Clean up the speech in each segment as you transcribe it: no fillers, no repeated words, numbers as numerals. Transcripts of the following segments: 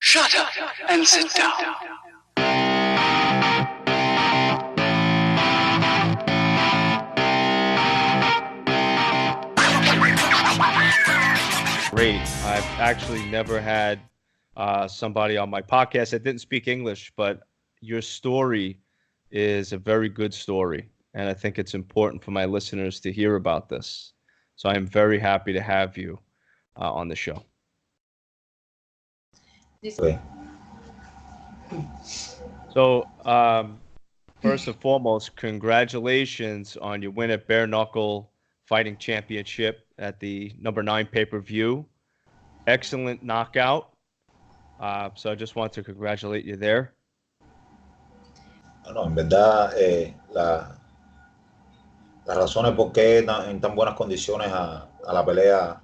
Shut up and sit down. Great. I've actually never had somebody on my podcast that didn't speak English, but your story is a very good story. And I think it's important for my listeners to hear about this. So I'm very happy to have you on the show. Okay. So, first and foremost, congratulations on your win at Bare Knuckle Fighting Championship at the number 9 pay-per-view. Excellent knockout. So I just want to congratulate you there. Bueno, en verdad, las razones por qué en tan buenas condiciones a la pelea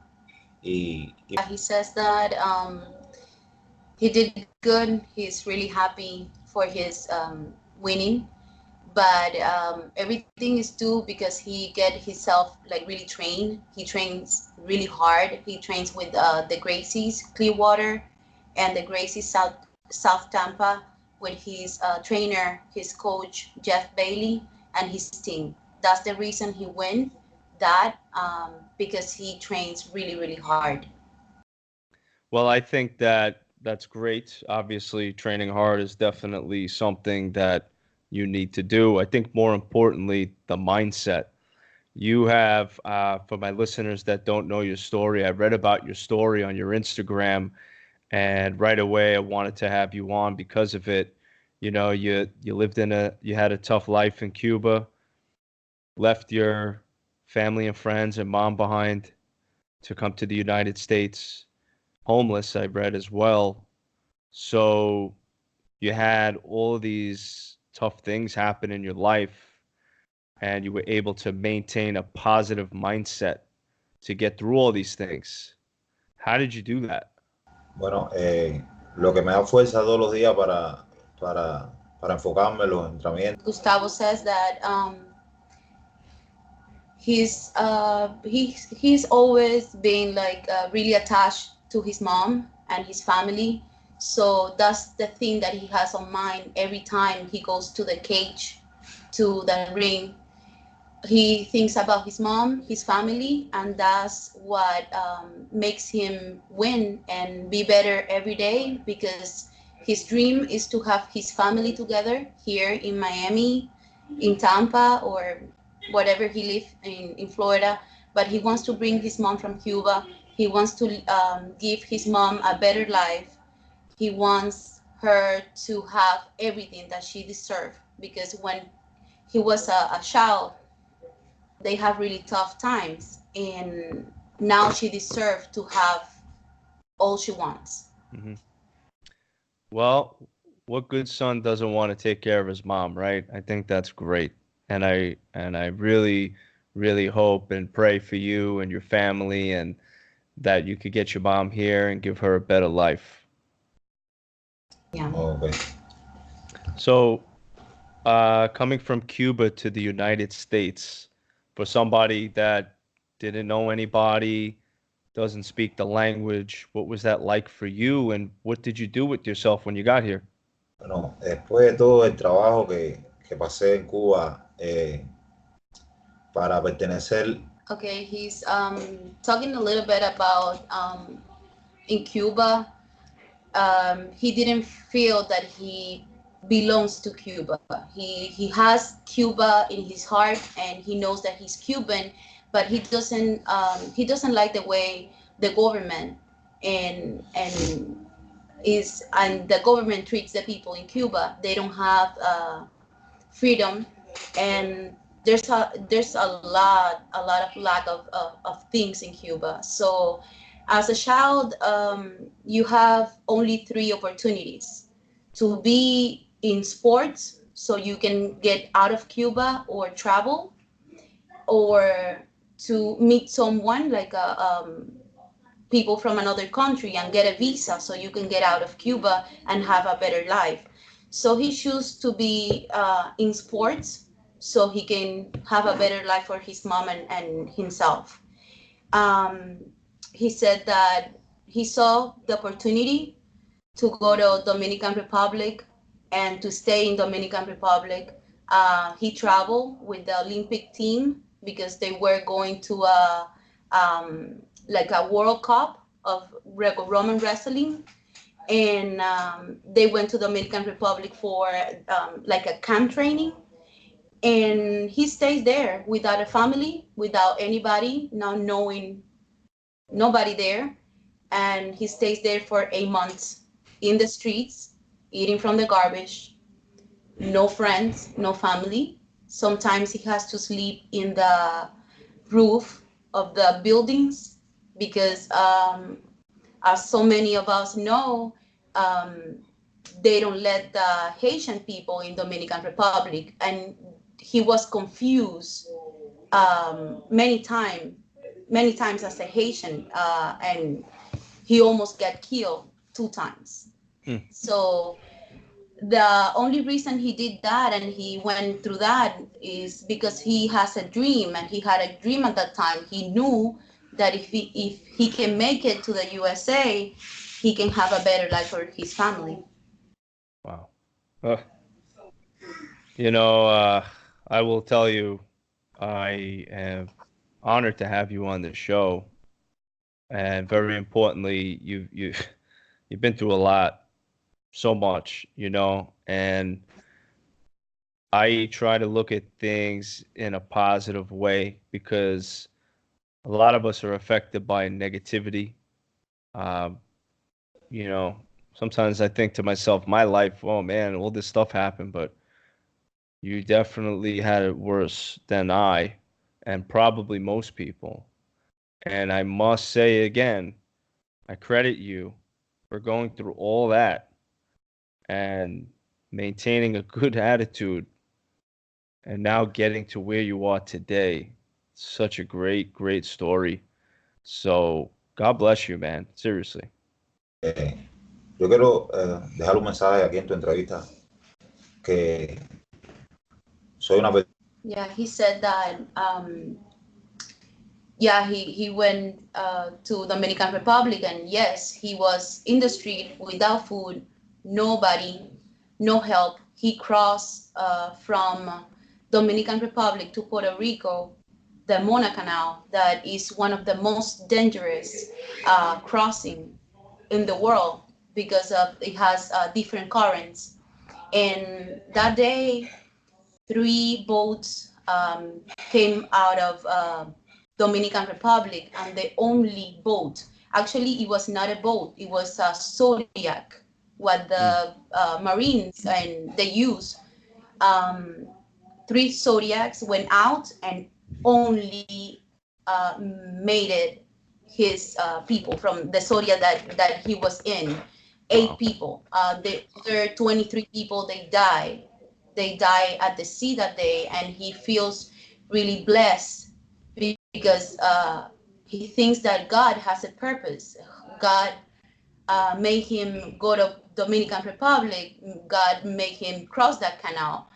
y He says that he did good. He's really happy for his winning, but everything is due because he get himself like really trained. He trains really hard. He trains with the Gracies Clearwater and the Gracies South Tampa with his trainer, his coach Jeff Bailey, and his team. That's the reason he win that because he trains really hard. Well, I think that's great. Obviously, training hard is definitely something that you need to do. I think more importantly, the mindset. You have, for my listeners that don't know your story, I read about your story on your Instagram, and right away I wanted to have you on because of it. You know, you had a tough life in Cuba, left your family and friends and mom behind to come to the United States, homeless, I read as well. So you had all these tough things happen in your life, and you were able to maintain a positive mindset to get through all these things. How did you do that? bueno, lo que me da fuerza todos los días para enfocarme en los entrenamientos. Gustavo says that he's always been like really attached to his mom and his family. So that's the thing that he has on mind every time he goes to the cage, to the ring. He thinks about his mom, his family, and that's what makes him win and be better every day, because his dream is to have his family together here in Miami, in Tampa, or whatever he lives in Florida. But he wants to bring his mom from Cuba. He wants to give his mom a better life. He wants her to have everything that she deserves, because when he was a child, they have really tough times, and now she deserves to have all she wants. Mm-hmm. Well, what good son doesn't want to take care of his mom, right? I think that's great. And I really hope and pray for you and your family, and that you could get your mom here and give her a better life. Yeah. Okay. So, coming from Cuba to the United States, for somebody that didn't know anybody, doesn't speak the language, what was that like for you, and what did you do with yourself when you got here? Bueno, después de todo el trabajo que pasé en Cuba para pertenecer. Okay, he's talking a little bit about in Cuba. He didn't feel that he belongs to Cuba. He has Cuba in his heart, and he knows that he's Cuban, but he doesn't like the way the government and the government treats the people in Cuba. They don't have freedom, and there's a lot of lack of things in Cuba. So as a child, you have only 3 opportunities: to be in sports, so you can get out of Cuba or travel, or to meet someone like people from another country and get a visa so you can get out of Cuba and have a better life. So he chose to be in sports so he can have a better life for his mom and himself. He said that he saw the opportunity to go to Dominican Republic and to stay in Dominican Republic. He traveled with the Olympic team because they were going to like a World Cup of Greco-Roman wrestling, and they went to Dominican Republic for like a camp training. And he stays there without a family, without anybody, not knowing nobody there, and he stays there for 8 months in the streets, eating from the garbage, no friends, no family. Sometimes he has to sleep in the roof of the buildings because, as so many of us know, um, they don't let the Haitian people in Dominican Republic, and he was confused many times as a Haitian, and he almost got killed 2 times. Hmm. So the only reason he did that and he went through that is because he has a dream, and he had a dream at that time. He knew that if he can make it to the USA, he can have a better life for his family. Wow. Uh, you know, I will tell you, I am honored to have you on the show, and very importantly, you've been through a lot, so much, and I try to look at things in a positive way because a lot of us are affected by negativity. Um, you know, Sometimes I think to myself, my life, oh man, all this stuff happened, but you definitely had it worse than I and probably most people. And I must say again, I credit you for going through all that and maintaining a good attitude and now getting to where you are today. Such a great, great story. So God bless you, man. Seriously. Eh, yo quiero dejar un mensaje aquí en tu entrevista que soy una persona. Yeah, he said that. Yeah, he went to Dominican Republic, and yes, he was in the street without food, nobody, no help. He crossed from Dominican Republic to Puerto Rico, the Mona Canal, that is one of the most dangerous crossing in the world because of it has different currents. And that day, 3 boats came out of Dominican Republic, and the only boat, actually, it was not a boat, it was a Zodiac, what the Marines and they use. Um, 3 Zodiacs went out and only made it his people from the Zodiac that he was in. Eight Wow. people. The other 23 people, they died. They died at the sea that day, and he feels really blessed because he thinks that God has a purpose. God made him go to Dominican Republic. God made him cross that canal.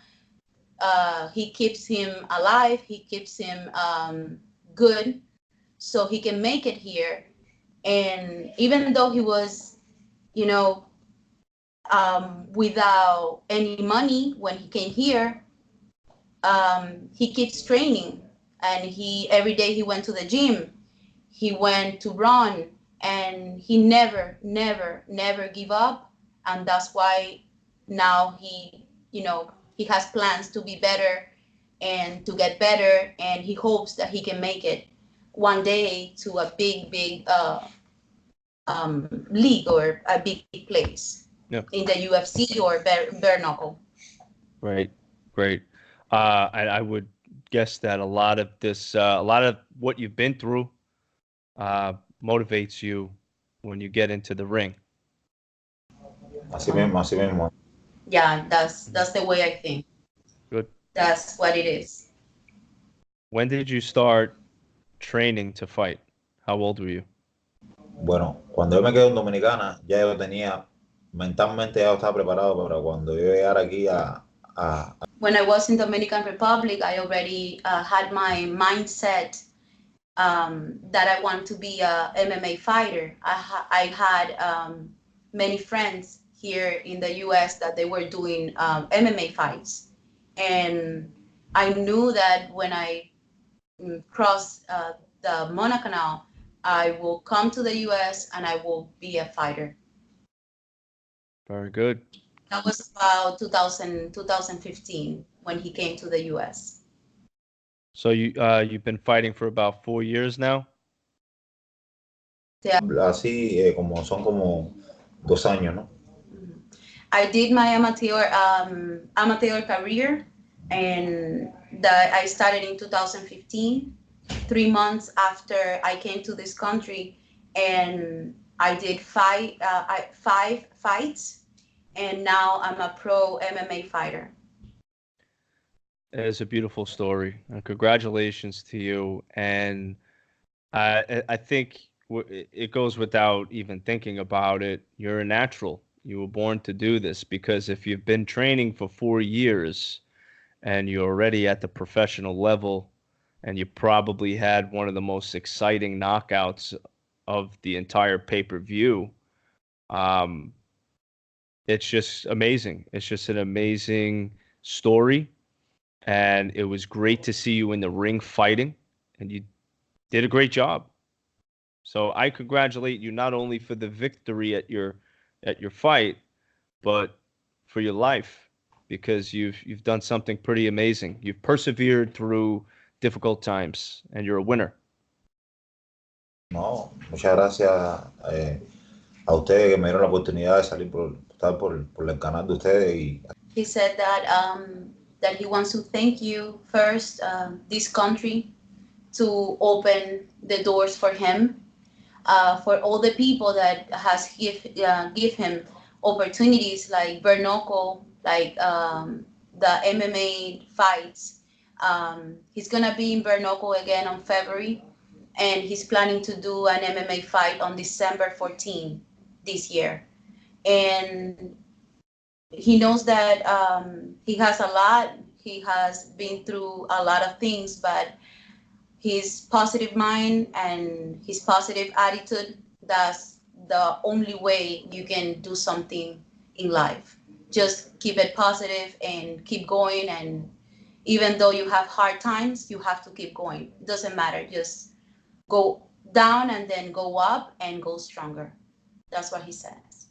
He keeps him alive. He keeps him good, so he can make it here. And even though he was, you know, without any money when he came here, he keeps training, and he every day he went to the gym. He went to run, and he never give up. And that's why now he has plans to be better and to get better, and he hopes that he can make it one day to a big league or a big place Yeah. in the UFC or bare knuckle. Great. Great. And I would guess that a lot of what you've been through, motivates you when you get into the ring. Así mismo, así mismo. Yeah, that's the way I think. Good. That's what it is. When did you start training to fight? How old were you? Bueno, cuando yo me quedé en Dominicana, ya yo tenía, mentalmente ya yo estaba preparado para cuando yo llegara aquí a When I was in Dominican Republic, I already had my mindset that I want to be a MMA fighter. I had many friends here in the US that they were doing MMA fights. And I knew that when I cross the Mona Canal, I will come to the US and I will be a fighter. Very good. That was about 2015 when he came to the US. So you've been fighting for about 4 years now? Yeah. Así como son como 2 años, ¿no? I did my amateur career, and that I started in 2015, 3 months after I came to this country, and I did five fights, and now I'm a pro MMA fighter. It is a beautiful story, and congratulations to you. And I think it goes without even thinking about it. You're a natural. You were born to do this, because if you've been training for 4 years and you're already at the professional level, and you probably had one of the most exciting knockouts of the entire pay-per-view, it's just amazing. It's just an amazing story. And it was great to see you in the ring fighting, and you did a great job. So I congratulate you not only for the victory at your fight, but for your life, because you've done something pretty amazing. You've persevered through difficult times, and you're a winner. No, muchas gracias a ustedes que me dieron la oportunidad de salir estar por el canal de ustedes. Y He said that he wants to thank you first, this country, to open the doors for him, for all the people that has give him opportunities like bare knuckle, like the MMA fights. He's gonna be in bare knuckle again on February, and he's planning to do an MMA fight on December 14 this year. And he knows that he has a lot. He has been through a lot of things, but his positive mind and his positive attitude, that's the only way you can do something in life. Just keep it positive and keep going. And even though you have hard times, you have to keep going. It doesn't matter. Just go down and then go up and go stronger. That's what he says.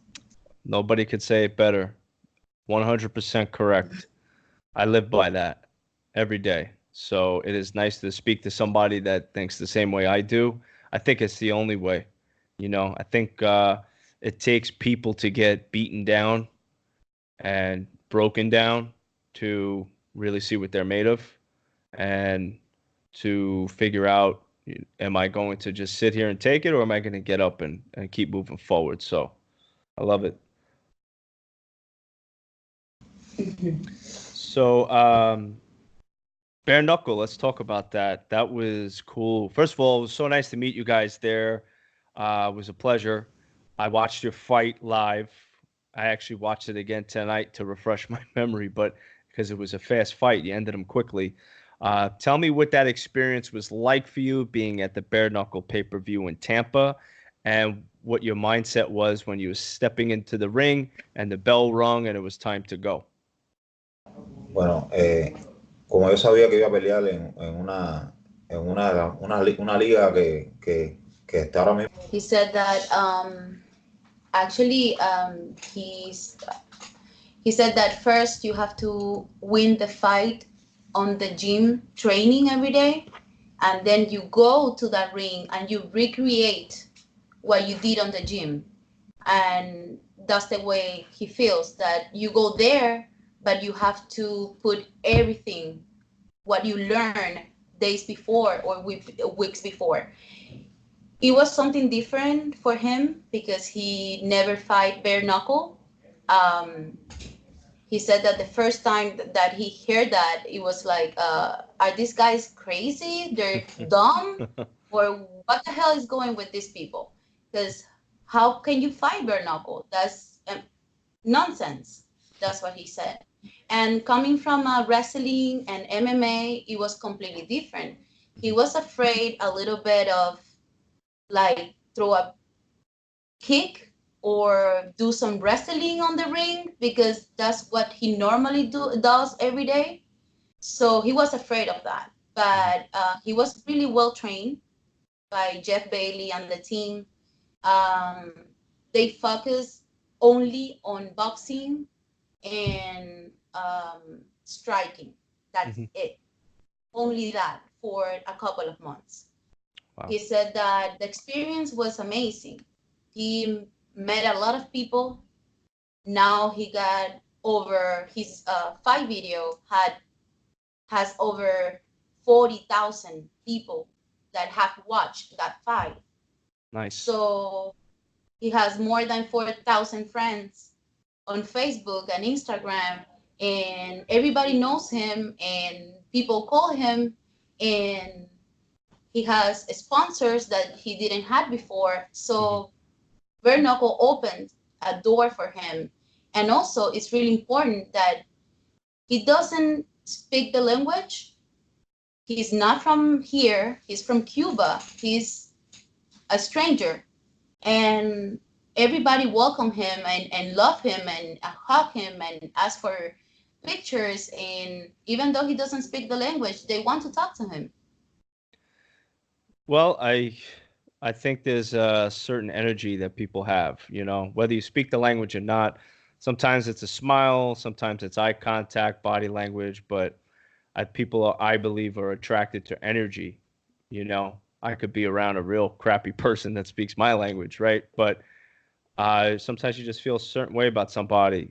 Nobody could say it better. 100% correct. I live by that every day. So it is nice to speak to somebody that thinks the same way I do. I think it's the only way. I think it takes people to get beaten down and broken down to really see what they're made of, and to figure out, am I going to just sit here and take it, or am I going to get up and keep moving forward? So I love it. So bare knuckle, let's talk about that. That was cool. First of all, it was so nice to meet you guys there. It was a pleasure. I watched your fight live. I actually watched it again tonight to refresh my memory, but because it was a fast fight, you ended them quickly. Tell me what that experience was like for you, being at the bare knuckle pay-per-view in Tampa, and what your mindset was when you were stepping into the ring and the bell rung and it was time to go. bueno, como yo sabía que iba a pelear en una liga que está ahora mismo. He said that actually he said that first you have to win the fight on the gym training every day, and then you go to that ring and you recreate what you did on the gym. And that's the way he feels, that you go there, but you have to put everything what you learn days before or weeks before. It was something different for him because he never fight bare knuckle. He said that the first time that he heard that, it was like, are these guys crazy? They're dumb? Or what the hell is going with these people? Because how can you fight bare knuckle? That's nonsense. That's what he said. And coming from wrestling and MMA, it was completely different. He was afraid a little bit of like throw a kick or do some wrestling on the ring because that's what he normally does every day. So he was afraid of that. But he was really well trained by Jeff Bailey and the team. Um, they focus only on boxing and striking. That's Mm-hmm. it. Only that for a couple of months. Wow. He said that the experience was amazing. He met a lot of people. Now he got over his fight video has over 40,000 people that have watched that fight. Nice. So he has more than 4,000 friends on Facebook and Instagram, and everybody knows him, and people call him, and he has sponsors that he didn't have before. So Bare Knuckle opened a door for him. And also, it's really important that he doesn't speak the language. He's not from here. He's from Cuba. He's a stranger. And everybody welcome him and love him and hug him and ask for pictures. And even though he doesn't speak the language, they want to talk to him. Well, I think there's a certain energy that people have, you know, whether you speak the language or not. Sometimes it's a smile, sometimes it's eye contact, body language, but people, I believe, are attracted to energy. You know, I could be around a real crappy person that speaks my language, right? But sometimes you just feel a certain way about somebody.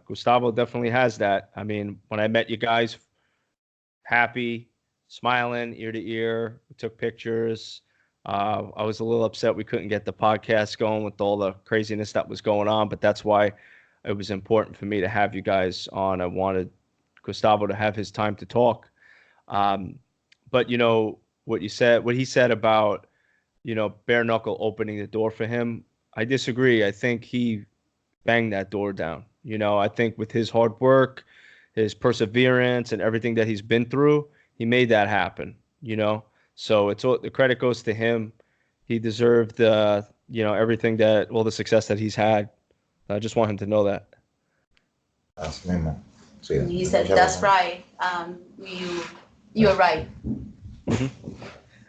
Gustavo definitely has that. I mean, when I met you guys, happy, smiling ear to ear. We took pictures. I was a little upset we couldn't get the podcast going with all the craziness that was going on, but that's why it was important for me to have you guys on. I wanted Gustavo to have his time to talk. But you know what he said about bare knuckle opening the door for him. I disagree. I think he banged that door down. You know, I think with his hard work, his perseverance, and everything that he's been through, he made that happen. You know, so it's all the credit goes to him. He deserved everything all the success that he's had. I just want him to know that. Así mismo. Sí, He tienes said, mucha "That's razón. right. You're right." Mm-hmm.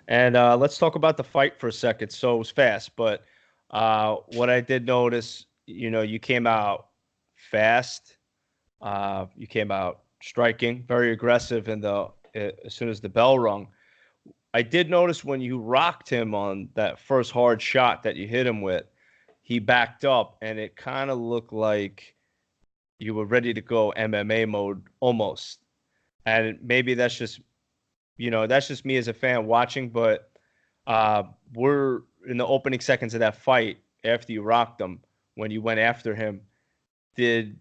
And let's talk about the fight for a second. So it was fast, but what I did notice, you came out fast. You came out striking, very aggressive, as soon as the bell rung. I did notice when you rocked him on that first hard shot that you hit him with, he backed up, and it kind of looked like you were ready to go MMA mode almost. And maybe that's just me as a fan watching, but we're in the opening seconds of that fight after you rocked him, when you went after him, did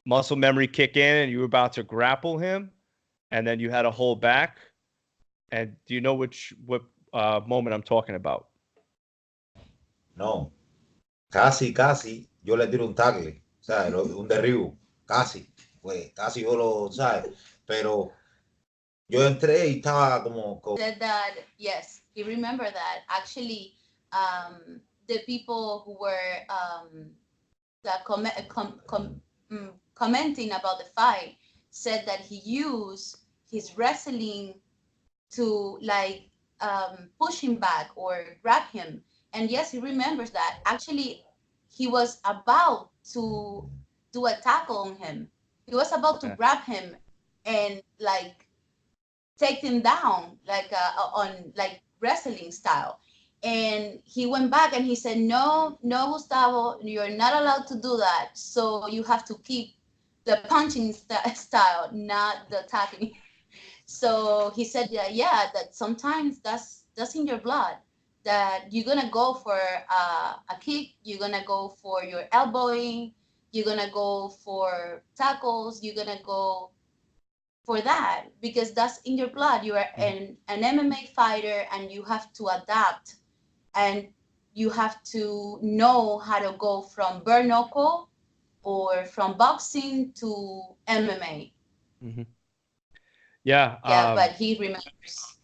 muscle memory kick in and you were about to grapple him and then you had to hold back? And do you know what moment I'm talking about? No, casi, yo le tiro un tackle, ¿sabes? Un derribo, casi, pues casi yo lo, ¿sabes? Pero yo entré y estaba Said that yes, he remembered that actually. The people who were commenting about the fight said that he used his wrestling to push him back or grab him. And yes, he remembers that. Actually, he was about to do a tackle on him. He was about to grab him and take him down on wrestling style. And he went back and he said, no, Gustavo, you're not allowed to do that. So you have to keep the punching style, not the tackling. So he said, that sometimes that's in your blood, that you're gonna go for a kick, you're gonna go for your elbowing, you're gonna go for tackles, you're gonna go for that because that's in your blood. You are an MMA fighter and you have to adapt and you have to know how to go from bare knuckle or from boxing to MMA. Mm-hmm. Yeah. But he remembers.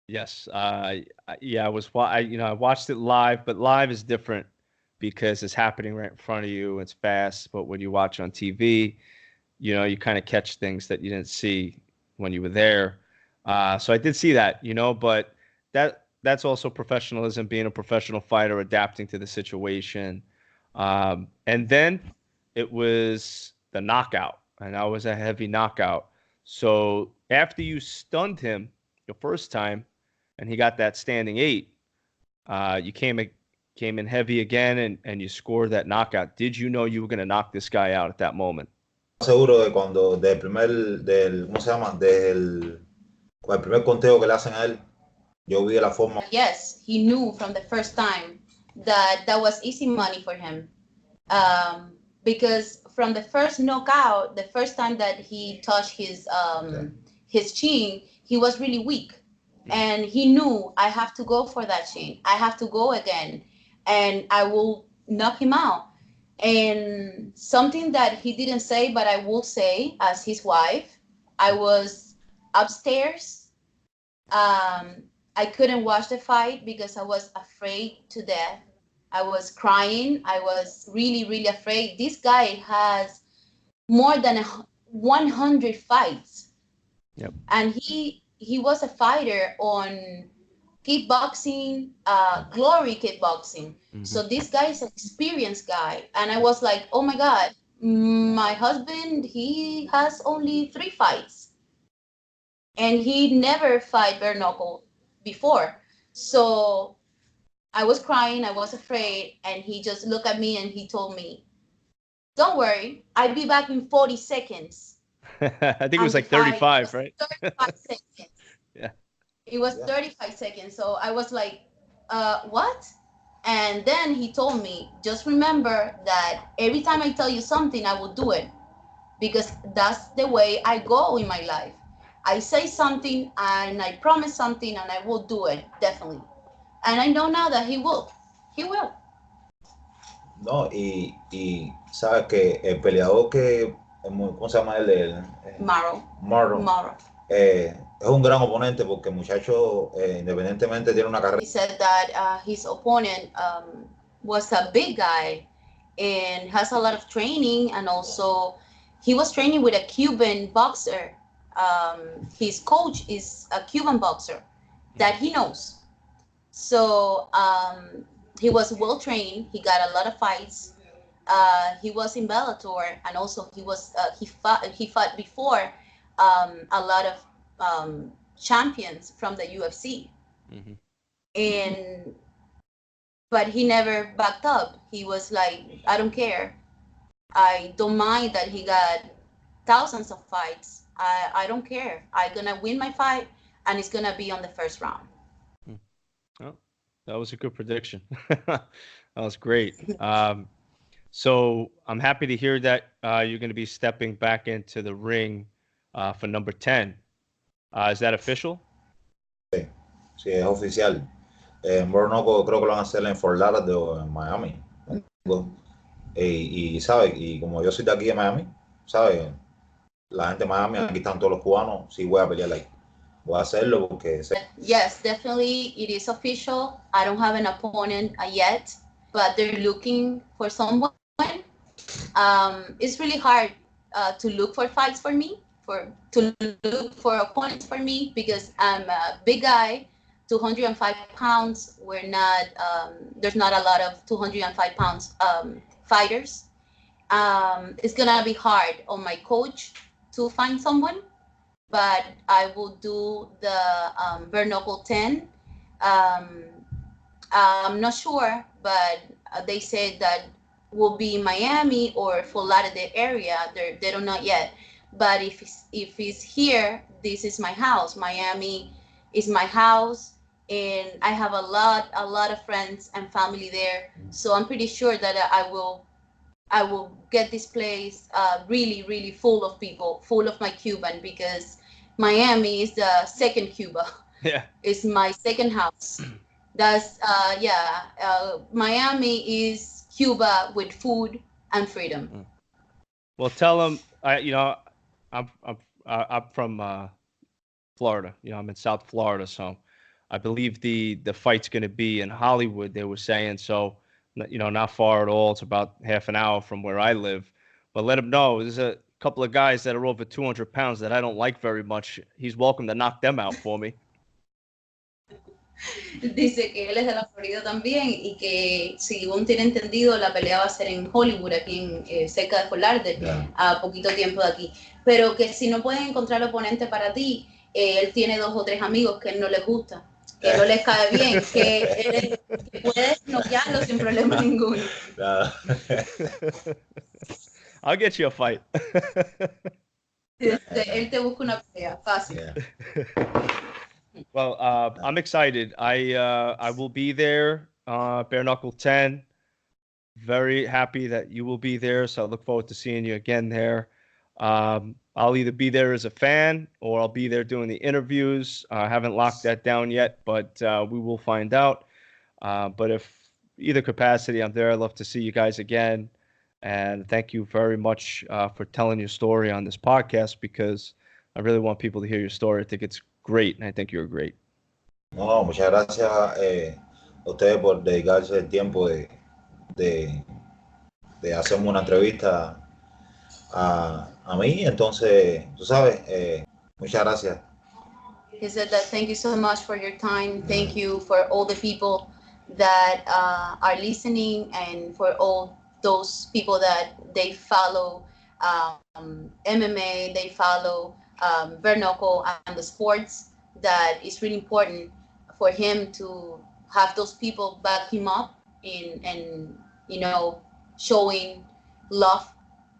Yes. I watched it live, but live is different because it's happening right in front of you. It's fast, but when you watch on TV, you know, you kind of catch things that you didn't see when you were there. So I did see that, you know, but that's also professionalism, being a professional fighter, adapting to the situation. And then it was the knockout, and that was a heavy knockout. So after you stunned him the first time, and he got that standing 8, you came in heavy again, and you scored that knockout. Did you know you were going to knock this guy out at that moment? Seguro de cuando ¿cómo se llama? Con el primer conteo que le hacen a él, yo vi la forma. Yes, he knew from the first time that that was easy money for him. Because from the first knockout, the first time that he touched his chin, he was really weak. And he knew, I have to go for that chin. I have to go again, and I will knock him out. And something that he didn't say, but I will say as his wife, I was upstairs. I couldn't watch the fight because I was afraid to death. I was crying. I was really, really afraid. This guy has more than 100 fights. Yep. And he was a fighter on kickboxing, glory kickboxing. Mm-hmm. So this guy is an experienced guy. And I was like, oh my God, my husband, he has only 3 fights. And he never fight bare knuckle before. So I was crying, I was afraid, and he just looked at me and he told me, don't worry, I'll be back in 40 seconds. I think it was like 35, right? 35 seconds. Yeah. It was 35 seconds. So I was like, what? And then he told me, just remember that every time I tell you something, I will do it. Because that's the way I go in my life. I say something and I promise something and I will do it, definitely. And I know now that he will. He will. No, y sabes que el peleador ¿cómo se llama él? Marlon. Es un gran oponente porque el muchacho independientemente tiene una carrera. He said that his opponent was a big guy and has a lot of training, and also he was training with a Cuban boxer. His coach is a Cuban boxer that he knows. So he was well trained. He got a lot of fights. He was in Bellator, and also he fought before a lot of champions from the UFC. Mm-hmm. But he never backed up. He was like, I don't care. I don't mind that he got thousands of fights. I don't care. I'm gonna win my fight, and it's gonna be on the first round. Oh, that was a good prediction. That was great. So I'm happy to hear that you're going to be stepping back into the ring for number 10. Is that official? Sí, sí, es oficial. En Bornoco creo que lo van a hacer en Fort Lauderdale o en Miami. Y ¿sabes? Y como yo soy de aquí de Miami, ¿sabes? La gente de Miami, aquí están todos los cubanos, sí voy a pelear ahí. Voy a hacerlo porque... Yes, definitely it is official. I don't have an opponent yet, but they're looking for someone. It's really hard to look for fights for me, to look for opponents for me, because I'm a big guy, 205 pounds. We're not, there's not a lot of 205 pounds fighters. It's gonna be hard on my coach to find someone, but I will do the bare knuckle 10. I'm not sure, but they said that will be Miami or Fort Lauderdale area. They don't know yet. But if it's here, this is my house. Miami is my house, and I have a lot of friends and family there. So I'm pretty sure that I will get this place really, really full of people, full of my Cuban, because Miami is the second Cuba. Yeah. It's my second house. That's Miami is Cuba with food and freedom. Well, tell them, I'm from Florida. You know, I'm in South Florida, so I believe the fight's going to be in Hollywood. They were saying so. not far at all. It's about half an hour from where I live. But let him know there's a couple of guys that are over 200 pounds that I don't like very much. He's welcome to knock them out for me. Dice que él es de la Florida también y que, según tiene entendido, la pelea va a ser en Hollywood, aquí cerca de Fort Lauderdale, a poquito tiempo de aquí. Pero que si no pueden encontrar oponente para ti, él tiene 2 o 3 amigos que no les gusta, que no les cae bien, que puedes noquearlo sin problema ninguno. I'll get you a fight. Él te busca una pelea, fácil. Well, I'm excited. I will be there, Bare Knuckle 10. Very happy that you will be there. So I look forward to seeing you again there. I'll either be there as a fan or I'll be there doing the interviews. I haven't locked that down yet, but we will find out. But if either capacity, I'm there. I'd love to see you guys again. And thank you very much for telling your story on this podcast, because I really want people to hear your story. I think it's great, and I think you're great. No, muchas gracias a ustedes por dedicarse el tiempo de hacerme una entrevista a mí. Entonces, tú sabes, muchas gracias. He said that thank you so much for your time. Thank you for all the people that are listening, and for all those people that they follow MMA, they follow bare knuckle and the sports. That is really important for him to have those people back him up and showing love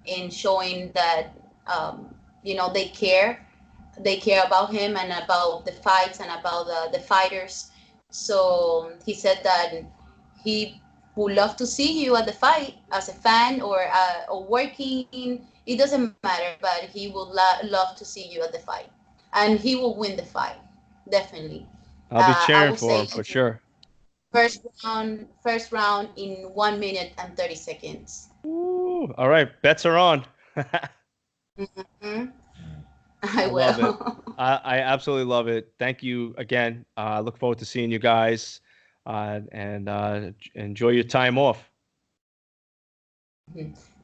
and showing that they care about him and about the fights and about the fighters. So he said that he would love to see you at the fight as a fan or working. It doesn't matter, but he would love to see you at the fight, and he will win the fight, definitely. I'll be cheering for him for sure. First round in 1 minute and 30 seconds. Ooh, all right, bets are on. Mm-hmm. I will. Love it. I absolutely love it. Thank you again. I look forward to seeing you guys, and enjoy your time off.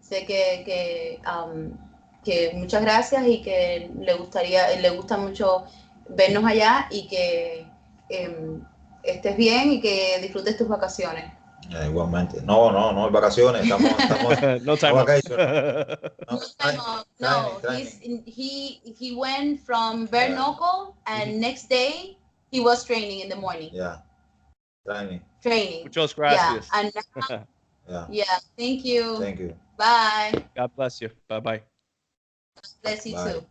Sé que muchas gracias y que le gusta mucho vernos allá y que estés bien y que disfrutes tus vacaciones. Igualmente. No hay vacaciones. Estamos no time off. No. He went from bare knuckle, and next day he was training in the morning. Yeah. Training. Muchas gracias. Yeah. And now, thank you. Thank you. Bye. God bless you. Bye-bye. God bless you too.